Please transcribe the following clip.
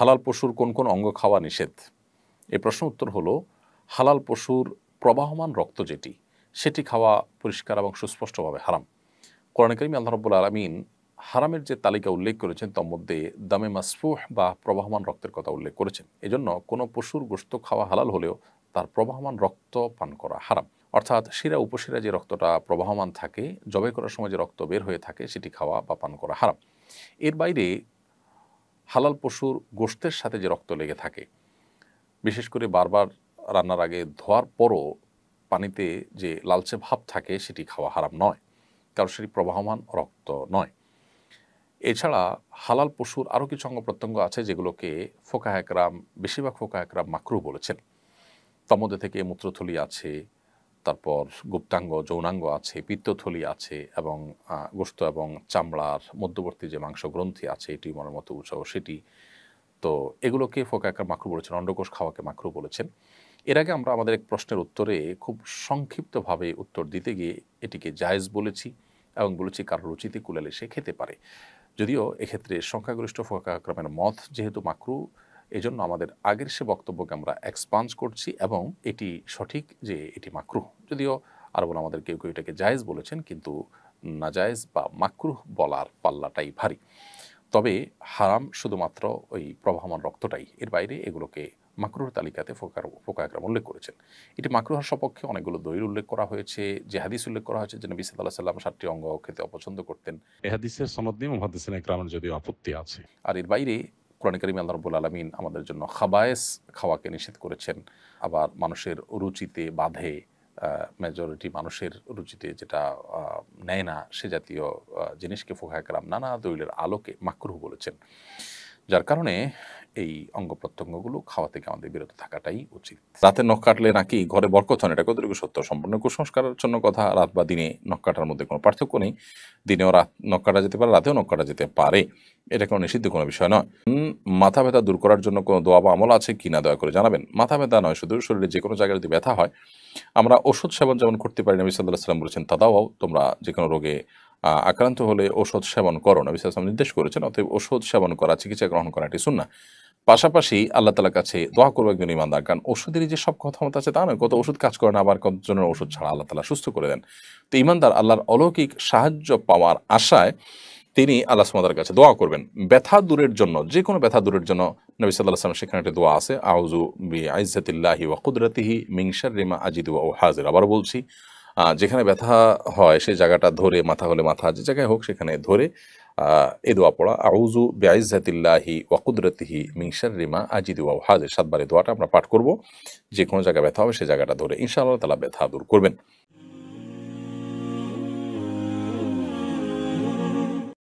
হালাল পশুর কোন কোন অঙ্গ খাওয়া নিষেধ? এই প্রশ্ন উত্তর হলো, হালাল পশুর প্রবাহমান রক্ত যেটি, সেটি খাওয়া পরিষ্কার এবং সুস্পষ্টভাবে হারাম। কোরআনে কারিমে আল্লাহ রাব্বুল আলামিন হারামের যে তালিকা উল্লেখ করেছেন তার মধ্যে দামে মাসফুহ বা প্রবাহমান রক্তের কথা উল্লেখ করেছেন। এজন্য কোনো পশুর গোশত খাওয়া হালাল হলেও তার প্রবাহমান রক্ত পান করা হারাম। অর্থাৎ শিরা উপশিরা যে রক্তটা প্রবাহমান থাকে, জবাই করার সময় যে রক্ত বের হয়ে থাকে, সেটি খাওয়া বা পান করা হারাম। এর বাইরে হালাল পশুর গোশতের সাথে যে রক্ত লেগে থাকে, বিশেষ করে বারবার রান্নার আগে ধোয়ার পরও পানিতে যে লালচে ভাব থাকে, সেটি খাওয়া হারাম নয়, কারণ সেটি প্রবাহমান রক্ত নয়। এছাড়া হালাল পশুর আরও কিছু অঙ্গ প্রত্যঙ্গ আছে যেগুলোকে ফোকাহ একরাম, বেশিরভাগ ফোকাহ একরাম মাকরুহ বলেছেন। তার মধ্যে থেকে মূত্রথলি আছে, তারপর গুপ্তাঙ্গ যৌনাঙ্গ আছে, পিত্তথলি আছে, এবং গোশত এবং চামড়ার মধ্যবর্তী যে মাংস গ্রন্থি আছে, এটি মনের মতো উঁচু সেটি, তো এগুলোকে ফোকাহ একরাম মাকরুহ বলেছেন। অন্ডকোষ খাওয়াকে মাকরুহ বলেছেন। এর আগে আমরা আমাদের এক প্রশ্নের উত্তরে খুব সংক্ষিপ্তভাবে উত্তর দিতে গিয়ে এটিকে জায়েজ বলেছি এবং বলেছি কারোর রুচিতে কুলালে সে খেতে পারে। যদিও এক্ষেত্রে সংখ্যাগরিষ্ঠ ফোকাহ একরামের মত যেহেতু মাকরুহ, এজন্য আমাদের আগের সে বক্তব্যকে আমরা এক্সপান্স করছি এবং এটি সঠিক যে এটি মাকরুহ। যদিও আরবুল আমাদের কেউ কেউ এটাকে জায়েজ বলেছেন, কিন্তু নাজায়েজ বা মাকরুহ বলার পাল্লাটাই ভারী। তবে হারাম শুধুমাত্র ওই প্রবাহমান রক্তটাই, এর বাইরে এগুলোকে মাকরুহর তালিকাতে ফোকাহ একরাম উল্লেখ করেছেন। এটি মাকরুহর সপক্ষে অনেকগুলো দলিল উল্লেখ করা হয়েছে, যে হাদিস উল্লেখ করা হয়েছে যে নবী সাল্লাল্লাহু আলাইহি ওয়াসাল্লাম 7টি অঙ্গ খেতে অপছন্দ করতেন। এই হাদিসের সনদ নিয়ে মুহাদ্দিসিন ইকরামের যদিও আপত্তি আছে। আর এর বাইরে কোরআনে কারিমে আল্লাহ রাব্বুল আলামিন আমাদের জন্য খাবায়েস খাওয়াকে নিষেধ করেছেন। আবার মানুষের রুচিতে বাধে, মেজরিটি মানুষের রুচিতে যেটা নেয় না, সে জাতীয় জিনিসকে ফোকাহ একরাম নানা দলিলের আলোকে মাকরুহ বলেছেন। যার কারণে এই অঙ্গ প্রত্যঙ্গগুলো খাওয়া থেকে আমাদের বিরত থাকাটাই উচিত। রাতে নখ কাটলে নাকি ঘরে বরকত হয় না, এটা কতটুকু সত্য? সম্পূর্ণ কুসংস্কারের জন্য কথা। রাত বা দিনে নখ কাটার মধ্যে কোনো পার্থক্য নেই। দিনেও রাত নখ কাটা যেতে পারে, রাতেও নখ কাটা যেতে পারে, এটা কোনো নিষিদ্ধ কোনো বিষয় নয়। মাথা ব্যথা দূর করার জন্য কোনো দোয়া বা আমল আছে কি না, দয়া করে জানাবেন। মাথা ব্যথা নয়, শুধু শরীরে যে কোনো জায়গায় যদি ব্যথা হয়, আমরা ওষুধ সেবন যেমন করতে পারি, নবী সাল্লাল্লাহু আলাইহি ওয়াসাল্লাম বলেছেন তাদাও, তোমরা যে কোনো রোগে আক্রান্ত হলে ওষুধ সেবন করো, নবী সাল্লাল্লাহু আলাইহি ওয়াসাল্লাম নির্দেশ করেছেন। অতএব ওষুধ সেবন করা, চিকিৎসা গ্রহণ করা এটি সুন্নাহ। পাশাপাশি আল্লাহ তাআলার কাছে দোয়া করবো একজন ইমানদার, কারণ ওষুধেরই যে সব ক্ষমতা আছে তা নয়। কত ওষুধ কাজ করে না, আবার কতজনের ওষুধ ছাড়া আল্লাহ তাআলা সুস্থ করে দেন। তো ইমানদার আল্লাহর অলৌকিক সাহায্য পাওয়ার আশায় তিনি আল্লাহ সুবহানাহু ওয়া তাআলার কাছে দোয়া করবেন ব্যথা দূরের জন্য। যে কোনো ব্যথা দূরের জন্য নবী সাল্লাল্লাহু আলাইহি ওয়াসাল্লাম সেখানে একটা দোয়া আছে, আউযু বিইজ্জাতিল্লাহি ওয়া কুদরাতিহি মিন শাররি মা আজিদু ওয়া হাযির। আবারও বলছি, যেখানে ব্যথা হয় সেই জায়গাটা ধরে, মাথা হলে মাথা, যে জায়গায় হোক সেখানে ধরে এই দোয়া পড়া, আউযু বিইজ্জাতিল্লাহি ওয়া কুদরাতিহি মিন শাররি মা আজিদু ওয়া হাযির। 7 বার এই দোয়াটা আমরা পাঠ করব। যে কোনো জায়গায় ব্যথা হবে সেই জায়গাটা ধরে, ইনশাআল্লাহ তাআলা ব্যথা দূর করবেন।